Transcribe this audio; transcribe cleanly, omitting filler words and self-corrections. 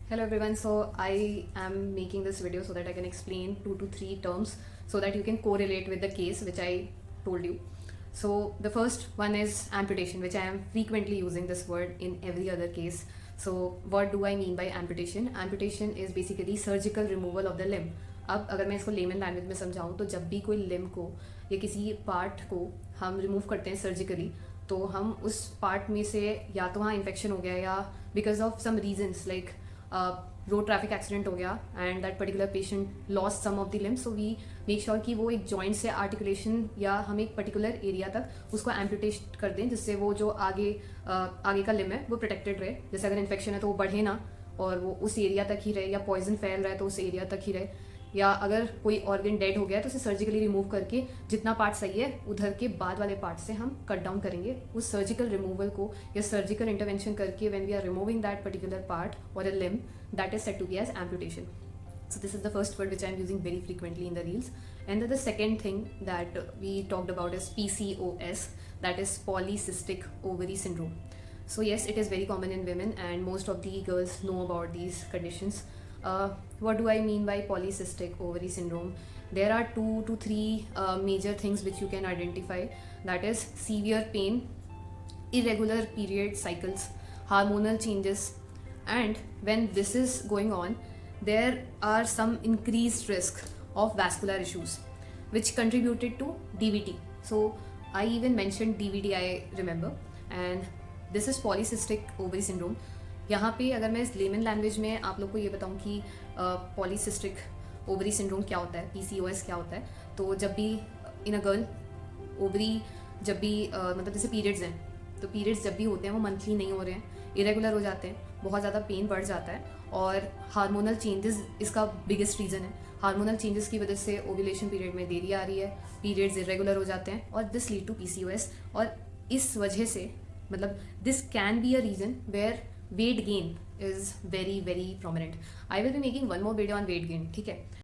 Hello everyone, so I am making this video so that I can explain 2 to 3 terms so that you can correlate with the case which I told you. So the first one is amputation, which I am frequently using this word in every other case. So what do I mean by amputation? Amputation is basically surgical removal of the limb. अब अगर मैं इसको layman language में समझाऊँ तो जब भी कोई लिम्ब को या किसी पार्ट को हम रिमूव करते हैं सर्जिकली, तो हम उस पार्ट में से या तो वहाँ इन्फेक्शन हो गया या because of some reasons like road traffic accident हो गया and that particular patient lost some of the limb, so we make sure कि वो एक जॉइंट से आर्टिकुलेशन या हम एक पर्टिकुलर एरिया तक उसको एम्पुटेट कर दें, जिससे वो जो आगे का लिम्ब है वो प्रोटेक्टेड रहे. जैसे अगर इन्फेक्शन है तो वो बढ़े ना और वो उस एरिया तक ही रहे, या पॉइजन फैल रहा है तो उस एरिया तक ही रहे, या अगर कोई ऑर्गन डेड हो गया है तो उसे सर्जिकली रिमूव करके जितना पार्ट सही है उधर के बाद वाले पार्ट से हम कट डाउन करेंगे. उस सर्जिकल रिमूवल को या सर्जिकल इंटरवेंशन करके when we are removing that particular part और a limb, that is said to be as amputation. So this is the first word which I am using very frequently in the reels. And then the second thing that we talked about is PCOS, that is polycystic ovary syndrome. So yes, it is very common in women and most of the girls know about these conditions. What do I mean by polycystic ovary syndrome? There are 2 to 3 major things which you can identify. That is severe pain, irregular period cycles, hormonal changes, and when this is going on, there are some increased risk of vascular issues which contributed to DVT. So I even mentioned DVT, I remember, and this is polycystic ovary syndrome. यहाँ पे अगर मैं इस layman language में आप लोग को ये बताऊँ कि पॉलीसिस्टिक ओवरी सिंड्रोम क्या होता है, PCOS क्या होता है, तो जब भी इन अ गर्ल ओवरी जब भी मतलब जैसे पीरियड्स हैं, तो पीरियड्स जब भी होते हैं वो मंथली नहीं हो रहे हैं, इरेगुलर हो जाते हैं, बहुत ज़्यादा पेन बढ़ जाता है, और हार्मोनल चेंजेस इसका बिगेस्ट रीज़न है. हार्मोनल चेंजेस की वजह से ओव्यूलेशन पीरियड में देरी आ रही है, पीरियड्स इरेगुलर हो जाते हैं, और दिस लीड टू PCOS. और इस वजह से मतलब this can be a reason where weight gain is very very prominent. I will be making one more video on weight gain, ठीक है.